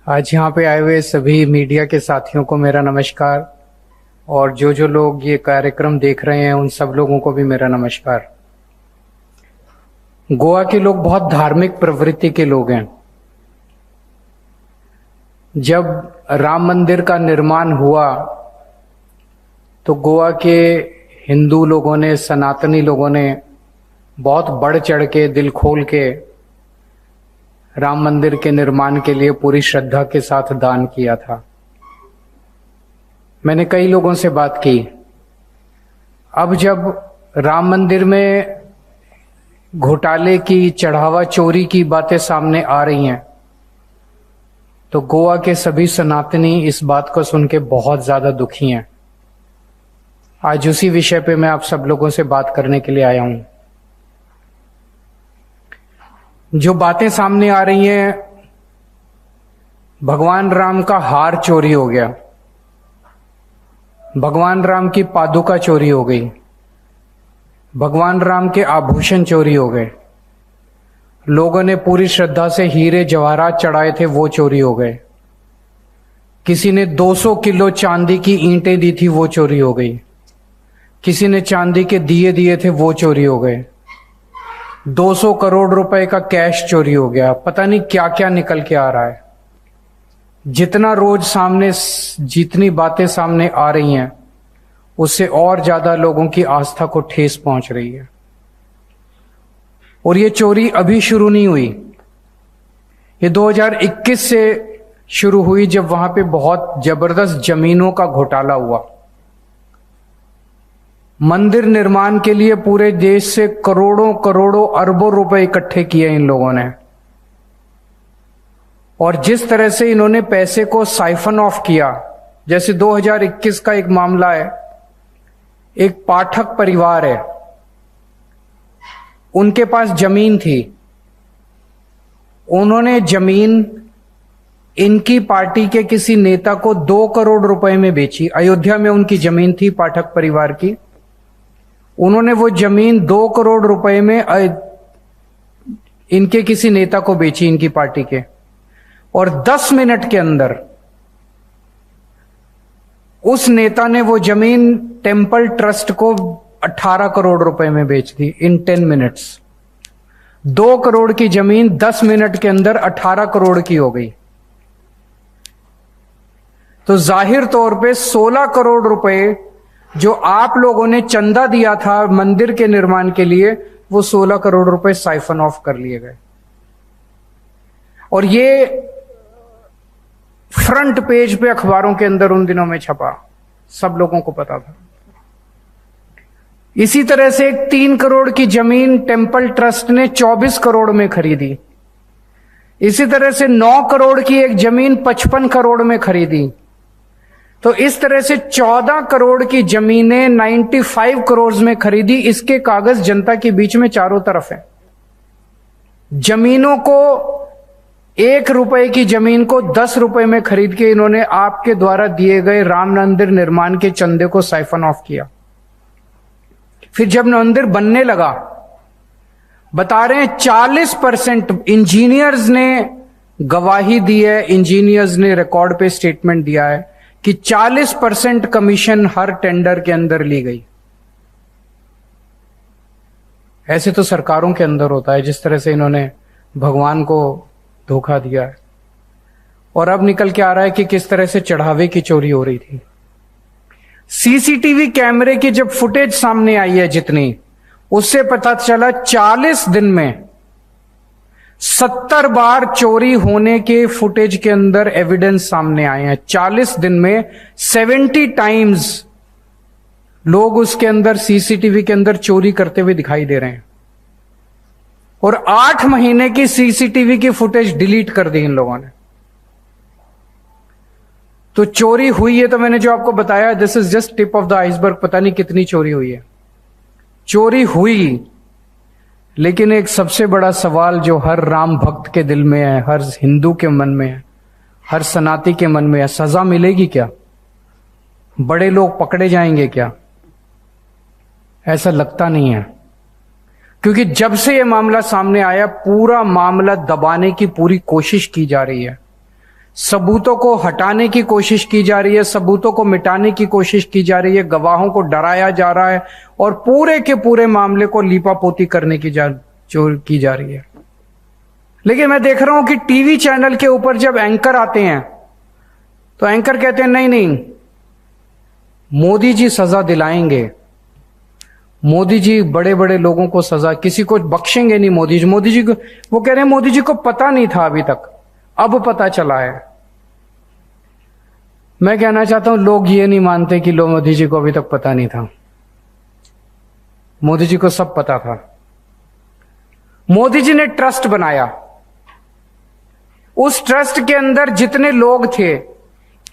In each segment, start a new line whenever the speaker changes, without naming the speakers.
आज यहाँ पे आए हुए सभी मीडिया के साथियों को मेरा नमस्कार और जो लोग ये कार्यक्रम देख रहे हैं उन सब लोगों को भी मेरा नमस्कार। गोवा के लोग बहुत धार्मिक प्रवृत्ति के लोग हैं। जब राम मंदिर का निर्माण हुआ तो गोवा के हिंदू लोगों ने, सनातनी लोगों ने बहुत बढ़ चढ़ के, दिल खोल के राम मंदिर के निर्माण के लिए पूरी श्रद्धा के साथ दान किया था। मैंने कई लोगों से बात की। अब जब राम मंदिर में घोटाले की, चढ़ावा चोरी की बातें सामने आ रही हैं तो गोवा के सभी सनातनी इस बात को सुन के बहुत ज्यादा दुखी हैं। आज उसी विषय पे मैं आप सब लोगों से बात करने के लिए आया हूं। जो बातें सामने आ रही हैं, भगवान राम का हार चोरी हो गया, भगवान राम की पादुका चोरी हो गई, भगवान राम के आभूषण चोरी हो गए, लोगों ने पूरी श्रद्धा से हीरे जवाहरात चढ़ाए थे वो चोरी हो गए, किसी ने 200 किलो चांदी की ईंटें दी थी वो चोरी हो गई, किसी ने चांदी के दिए दिए थे वो चोरी हो गए, 200 करोड़ रुपए का कैश चोरी हो गया। पता नहीं क्या क्या निकल के आ रहा है। जितना रोज सामने, जितनी बातें सामने आ रही हैं उससे और ज्यादा लोगों की आस्था को ठेस पहुंच रही है। और ये चोरी अभी शुरू नहीं हुई, ये 2021 से शुरू हुई जब वहां पे बहुत जबरदस्त जमीनों का घोटाला हुआ। मंदिर निर्माण के लिए पूरे देश से करोड़ों करोड़ों अरबों रुपए इकट्ठे किए इन लोगों ने। और जिस तरह से इन्होंने पैसे को साइफन ऑफ किया, जैसे 2021 का एक मामला है, एक पाठक परिवार है, उनके पास जमीन थी, उन्होंने जमीन इनकी पार्टी के किसी नेता को 2 करोड़ रुपए में बेची। अयोध्या में उनकी जमीन थी पाठक परिवार की, उन्होंने वो जमीन 2 करोड़ रुपए में इनके किसी नेता को बेची, इनकी पार्टी के। और 10 मिनट के अंदर उस नेता ने वो जमीन टेंपल ट्रस्ट को 18 करोड़ रुपए में बेच दी इन 10 मिनट्स। 2 करोड़ की जमीन 10 मिनट के अंदर 18 करोड़ की हो गई। तो जाहिर तौर पे 16 करोड़ रुपए जो आप लोगों ने चंदा दिया था मंदिर के निर्माण के लिए, वो 16 करोड़ रुपए साइफन ऑफ कर लिए गए। और ये फ्रंट पेज पे अखबारों के अंदर उन दिनों में छपा, सब लोगों को पता था। इसी तरह से एक 3 करोड़ की जमीन टेंपल ट्रस्ट ने 24 करोड़ में खरीदी। इसी तरह से 9 करोड़ की एक जमीन 55 करोड़ में खरीदी। तो इस तरह से 14 करोड़ की जमीनें 95 करोड़ में खरीदी। इसके कागज जनता के बीच में चारों तरफ है। जमीनों को, 1 रुपए की जमीन को 10 रुपए में खरीद के इन्होंने आपके द्वारा दिए गए राम मंदिर निर्माण के चंदे को साइफन ऑफ किया। फिर जब मंदिर बनने लगा, बता रहे हैं 40% इंजीनियर्स ने गवाही दी है, इंजीनियर्स ने रिकॉर्ड पे स्टेटमेंट दिया है कि 40% कमीशन हर टेंडर के अंदर ली गई। ऐसे तो सरकारों के अंदर होता है, जिस तरह से इन्होंने भगवान को धोखा दिया है। और अब निकल के आ रहा है कि किस तरह से चढ़ावे की चोरी हो रही थी। सीसीटीवी कैमरे की जब फुटेज सामने आई है जितनी, उससे पता चला 40 दिन में 70 बार चोरी होने के फुटेज के अंदर एविडेंस सामने आए हैं। 40 दिन में 70 टाइम्स लोग उसके अंदर, सीसीटीवी के अंदर चोरी करते हुए दिखाई दे रहे हैं। और 8 महीने की सीसीटीवी की फुटेज डिलीट कर दी इन लोगों ने। तो चोरी हुई है, तो मैंने जो आपको बताया, this is just tip of the iceberg. पता नहीं कितनी चोरी हुई है। चोरी हुई, लेकिन एक सबसे बड़ा सवाल जो हर राम भक्त के दिल में है, हर हिंदू के मन में है, हर सनातनी के मन में है, सजा मिलेगी क्या? बड़े लोग पकड़े जाएंगे क्या? ऐसा लगता नहीं है। क्योंकि जब से यह मामला सामने आया, पूरा मामला दबाने की पूरी कोशिश की जा रही है। सबूतों को हटाने की कोशिश की जा रही है, सबूतों को मिटाने की कोशिश की जा रही है, गवाहों को डराया जा रहा है और पूरे के पूरे मामले को लीपापोती करने की की जा रही है। लेकिन मैं देख रहा हूं कि टीवी चैनल के ऊपर जब एंकर आते हैं तो एंकर कहते हैं नहीं नहीं, मोदी जी सजा दिलाएंगे, मोदी जी बड़े बड़े लोगों को सजा, किसी को बख्शेंगे नहीं मोदी जी को। वो कह रहे हैं मोदी जी को पता नहीं था अभी तक, अब पता चला है। मैं कहना चाहता हूं लोग ये नहीं मानते कि मोदी जी को अभी तक पता नहीं था, मोदी जी को सब पता था। मोदी जी ने ट्रस्ट बनाया, उस ट्रस्ट के अंदर जितने लोग थे,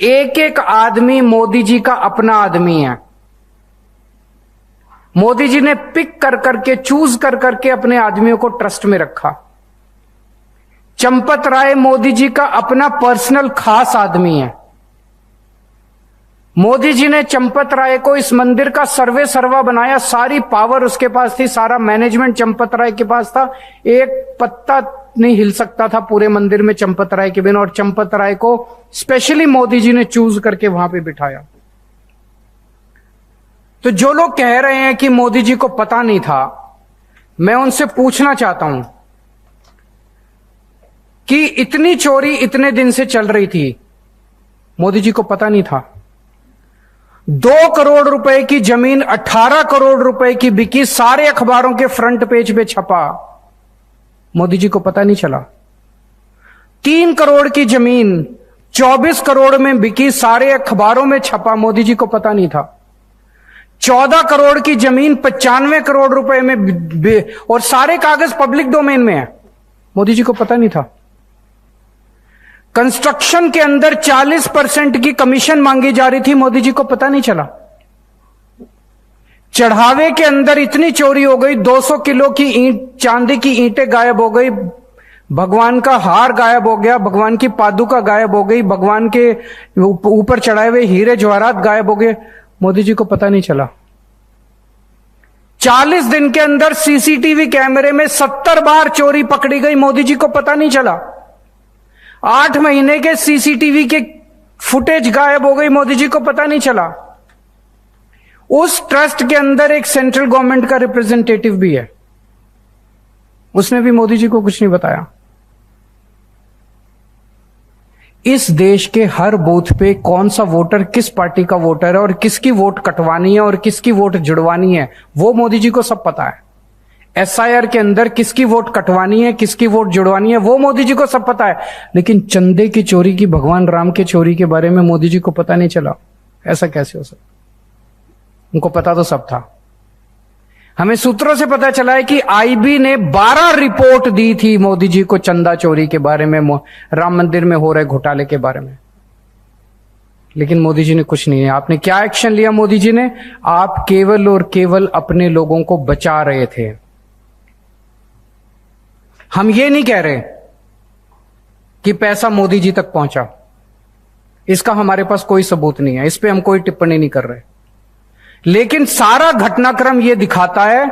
एक एक आदमी मोदी जी का अपना आदमी है। मोदी जी ने पिक कर करके, चूज कर करके अपने आदमियों को ट्रस्ट में रखा। चंपत राय मोदी जी का अपना पर्सनल खास आदमी है। मोदी जी ने चंपत राय को इस मंदिर का सर्वे सर्वा बनाया, सारी पावर उसके पास थी, सारा मैनेजमेंट चंपत राय के पास था, एक पत्ता नहीं हिल सकता था पूरे मंदिर में चंपत राय के बिना, और चंपत राय को स्पेशली मोदी जी ने चूज करके वहां पे बिठाया। तो जो लोग कह रहे हैं कि मोदी जी को पता नहीं था, मैं उनसे पूछना चाहता हूं कि इतनी चोरी इतने दिन से चल रही थी, मोदी जी को पता नहीं था? 2 करोड़ रुपए की जमीन 18 करोड़ रुपए की बिकी, सारे अखबारों के फ्रंट पेज पे छपा, मोदी जी को पता नहीं चला? 3 करोड़ की जमीन 24 करोड़ में बिकी, सारे अखबारों में छपा, मोदी जी को पता नहीं था? 14 करोड़ की जमीन 95 करोड़ रुपए में और सारे कागज पब्लिक डोमेन में है, मोदी जी को पता नहीं था? कंस्ट्रक्शन के अंदर 40% की कमीशन मांगी जा रही थी, मोदी जी को पता नहीं चला? चढ़ावे के अंदर इतनी चोरी हो गई, 200 किलो की ईंट, चांदी की ईंटें गायब हो गई, भगवान का हार गायब हो गया, भगवान की पादुका गायब हो गई, भगवान के ऊपर चढ़ाए हुए हीरे जवाहरात गायब हो गए, मोदी जी को पता नहीं चला? 40 दिन के अंदर सीसीटीवी कैमरे में 70 बार चोरी पकड़ी गई, मोदी जी को पता नहीं चला? 8 महीने के सीसीटीवी के फुटेज गायब हो गई, मोदी जी को पता नहीं चला? उस ट्रस्ट के अंदर एक सेंट्रल गवर्नमेंट का रिप्रेजेंटेटिव भी है, उसने भी मोदी जी को कुछ नहीं बताया। इस देश के हर बूथ पे कौन सा वोटर किस पार्टी का वोटर है और किसकी वोट कटवानी है और किसकी वोट जुड़वानी है, वो मोदी जी को सब पता है। एसआईआर के अंदर किसकी वोट कटवानी है, किसकी वोट जुड़वानी है, वो मोदी जी को सब पता है। लेकिन चंदे की चोरी की, भगवान राम के चोरी के बारे में मोदी जी को पता नहीं चला? ऐसा कैसे हो सकता? उनको पता तो सब था। हमें सूत्रों से पता चला है कि आईबी ने 12 रिपोर्ट दी थी मोदी जी को चंदा चोरी के बारे में, राम मंदिर में हो रहे घोटाले के बारे में, लेकिन मोदी जी ने कुछ नहीं है। आपने क्या एक्शन लिया मोदी जी ने? आप केवल और केवल अपने लोगों को बचा रहे थे। हम ये नहीं कह रहे कि पैसा मोदी जी तक पहुंचा, इसका हमारे पास कोई सबूत नहीं है, इस पे हम कोई टिप्पणी नहीं कर रहे, लेकिन सारा घटनाक्रम यह दिखाता है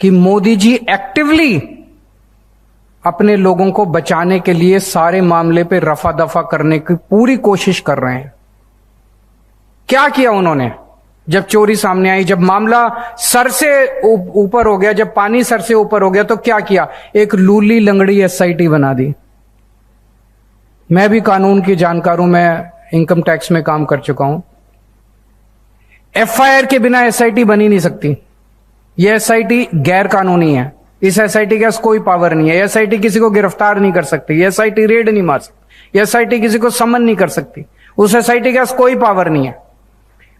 कि मोदी जी एक्टिवली अपने लोगों को बचाने के लिए सारे मामले पे रफा दफा करने की पूरी कोशिश कर रहे हैं। क्या किया उन्होंने? जब चोरी सामने आई, जब मामला सर से ऊपर हो गया, जब पानी सर से ऊपर हो गया, तो क्या किया? एक लूली लंगड़ी एसआईटी बना दी। मैं भी कानून की जानकार हूं, मैं इनकम टैक्स में काम कर चुका हूं। एफआईआर के बिना एसआईटी बनी नहीं सकती। यह एसआईटी गैर कानूनी है, इस एसआईटी के पास कोई पावर नहीं है। एसआईटी किसी को गिरफ्तार नहीं कर सकती, एसआईटी रेड नहीं मार सकती, एसआईटी किसी को समन नहीं कर सकती, उस एसआईटी के पास कोई पावर नहीं है।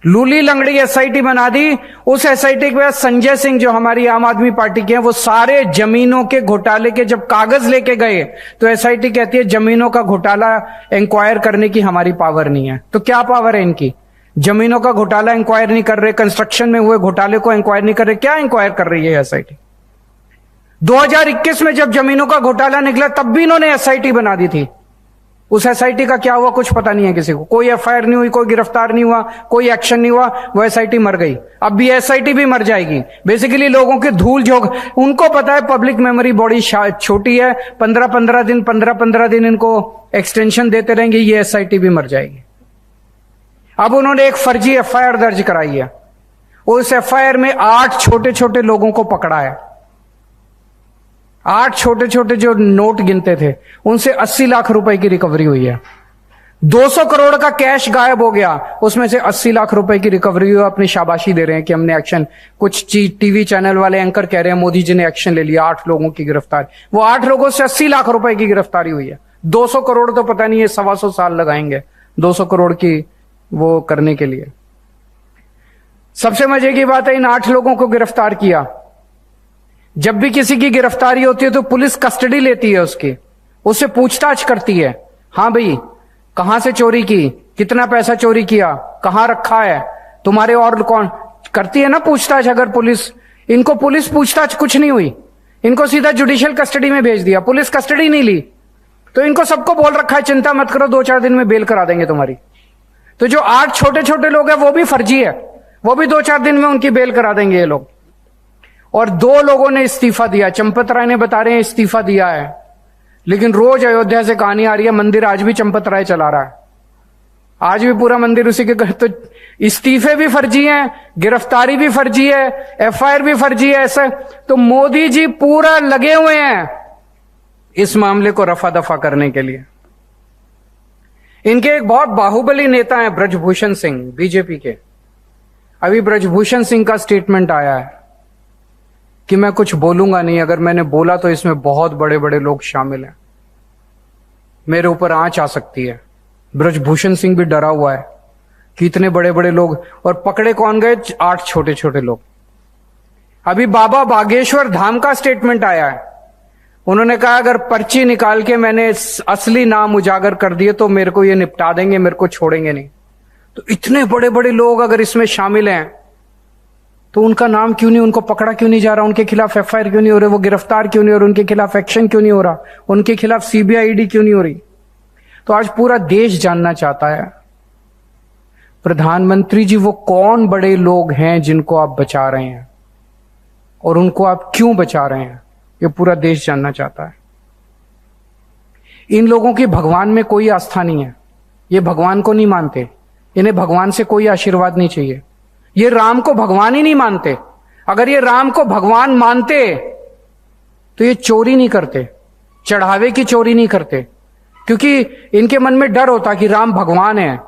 लूली लंगड़ी एसआईटी बना दी। उस एसआईटी के बाद संजय सिंह जो हमारी आम आदमी पार्टी के हैं, वो सारे जमीनों के घोटाले के जब कागज लेके गए तो एसआईटी कहती है जमीनों का घोटाला इंक्वायर करने की हमारी पावर नहीं है। तो क्या पावर है इनकी? जमीनों का घोटाला इंक्वायर नहीं कर रहे, कंस्ट्रक्शन में हुए घोटाले को इंक्वायर नहीं कर रहे, क्या इंक्वायर कर रही है एसआईटी? 2021 में जब जमीनों का घोटाला निकला तब भी इन्होंने एसआईटी बना दी थी। उस एसआईटी का क्या हुआ कुछ पता नहीं है किसी को, कोई एफआईआर नहीं हुई, कोई गिरफ्तार नहीं हुआ, कोई एक्शन नहीं हुआ, वो एसआईटी मर गई। अब भी एसआईटी भी मर जाएगी। बेसिकली लोगों की धूल झोंक, उनको पता है पब्लिक मेमोरी बड़ी छोटी है, 15-15 दिन इनको एक्सटेंशन देते रहेंगे, ये एसआईटी भी मर जाएगी। अब उन्होंने एक फर्जी एफआईआर दर्ज कराई है, उस एफआईआर में 8 छोटे छोटे लोगों को पकड़ा है। 8 छोटे छोटे जो नोट गिनते थे उनसे 80 लाख रुपए की रिकवरी हुई है। 200 करोड़ का कैश गायब हो गया, उसमें से 80 लाख रुपए की रिकवरी हुई। अपनी शाबाशी दे रहे हैं कि हमने एक्शन, कुछ टीवी चैनल वाले एंकर कह रहे हैं मोदी जी ने एक्शन ले लिया, 8 लोगों की गिरफ्तारी। वो 8 लोगों से 80 लाख रुपए की गिरफ्तारी हुई है। 200 करोड़ तो पता नहीं है 125 साल लगाएंगे 200 करोड़ की वो करने के लिए। सबसे मजे की बात है, इन 8 लोगों को गिरफ्तार किया। जब भी किसी की गिरफ्तारी होती है तो पुलिस कस्टडी लेती है उससे पूछताछ करती है। हाँ भाई, कहां से चोरी की, कितना पैसा चोरी किया, कहां रखा है, तुम्हारे और कौन, करती है ना पूछताछ। अगर पुलिस, इनको पुलिस पूछताछ कुछ नहीं हुई, इनको सीधा जुडिशियल कस्टडी में भेज दिया, पुलिस कस्टडी नहीं ली। तो इनको सबको बोल रखा है चिंता मत करो, 2-4 दिन में बेल करा देंगे तुम्हारी। तो जो 8 छोटे छोटे लोग हैं वो भी फर्जी है, वो भी 2-4 दिन में उनकी बेल करा देंगे ये लोग। और 2 लोगों ने इस्तीफा दिया, चंपत राय ने बता रहे हैं इस्तीफा दिया है, लेकिन रोज अयोध्या से कहानी आ रही है, मंदिर आज भी चंपत राय चला रहा है, आज भी पूरा मंदिर उसी के। तो इस्तीफे भी फर्जी हैं, गिरफ्तारी भी फर्जी है, एफआईआर भी फर्जी है। ऐसा तो मोदी जी पूरा लगे हुए हैं इस मामले को रफा दफा करने के लिए। इनके एक बहुत बाहुबली नेता हैं ब्रजभूषण सिंह, बीजेपी के। अभी ब्रजभूषण सिंह का स्टेटमेंट आया है कि मैं कुछ बोलूंगा नहीं, अगर मैंने बोला तो इसमें बहुत बड़े बड़े लोग शामिल हैं, मेरे ऊपर आंच आ सकती है। ब्रजभूषण सिंह भी डरा हुआ है कि इतने बड़े बड़े लोग, और पकड़े कौन गए, 8 छोटे छोटे लोग। अभी बाबा बागेश्वर धाम का स्टेटमेंट आया है, उन्होंने कहा अगर पर्ची निकाल के मैंने असली नाम उजागर कर दिए तो मेरे को ये निपटा देंगे, मेरे को छोड़ेंगे नहीं। तो इतने बड़े बड़े लोग अगर इसमें शामिल हैं तो उनका नाम क्यों नहीं, उनको पकड़ा क्यों नहीं जा रहा, उनके खिलाफ एफआईआर क्यों नहीं हो रहे, वो गिरफ्तार क्यों नहीं हो रहे, उनके खिलाफ एक्शन क्यों नहीं हो रहा, उनके खिलाफ सीबीआई ईडी क्यों नहीं हो रही। तो आज पूरा देश जानना चाहता है प्रधानमंत्री जी वो कौन बड़े लोग हैं जिनको आप बचा रहे हैं और उनको आप क्यों बचा रहे हैं, ये पूरा देश जानना चाहता है। इन लोगों की भगवान में कोई आस्था नहीं है, ये भगवान को नहीं मानते, इन्हें भगवान से कोई आशीर्वाद नहीं चाहिए, ये राम को भगवान ही नहीं मानते। अगर ये राम को भगवान मानते तो ये चोरी नहीं करते, चढ़ावे की चोरी नहीं करते, क्योंकि इनके मन में डर होता कि राम भगवान है,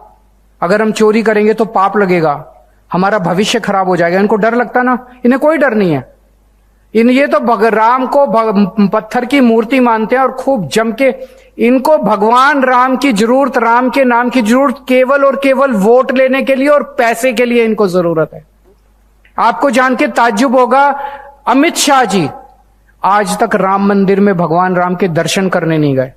अगर हम चोरी करेंगे तो पाप लगेगा, हमारा भविष्य खराब हो जाएगा। इनको डर लगता ना, इन्हें कोई डर नहीं है। ये तो राम को पत्थर की मूर्ति मानते हैं और खूब जम के, इनको भगवान राम की जरूरत, राम के नाम की जरूरत केवल और केवल वोट लेने के लिए और पैसे के लिए इनको जरूरत है। आपको जान के ताज्जुब होगा, अमित शाह जी आज तक राम मंदिर में भगवान राम के दर्शन करने नहीं गए।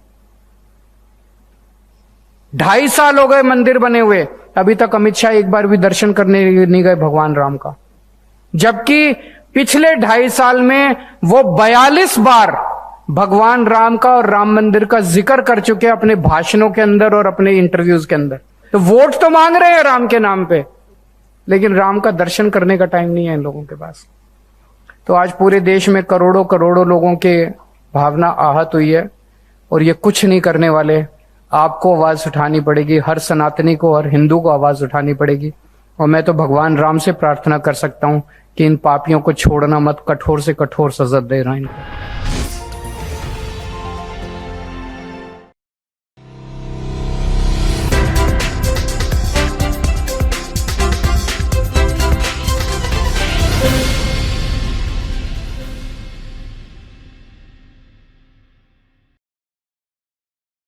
2.5 साल हो गए मंदिर बने हुए, अभी तक अमित शाह एक बार भी दर्शन करने नहीं गए भगवान राम का। जबकि पिछले 2.5 साल में वो 42 बार भगवान राम का और राम मंदिर का जिक्र कर चुके हैं अपने भाषणों के अंदर और अपने इंटरव्यूज के अंदर। तो वोट तो मांग रहे हैं राम के नाम पे, लेकिन राम का दर्शन करने का टाइम नहीं है इन लोगों के पास। तो आज पूरे देश में करोड़ों करोड़ों लोगों के भावना आहत हुई है और ये कुछ नहीं करने वाले। आपको आवाज उठानी पड़ेगी, हर सनातनी को, हर हिंदू को आवाज उठानी पड़ेगी। और मैं तो भगवान राम से प्रार्थना कर सकता हूं कि इन पापियों को छोड़ना मत, कठोर से कठोर सजा दे रहा है इनको।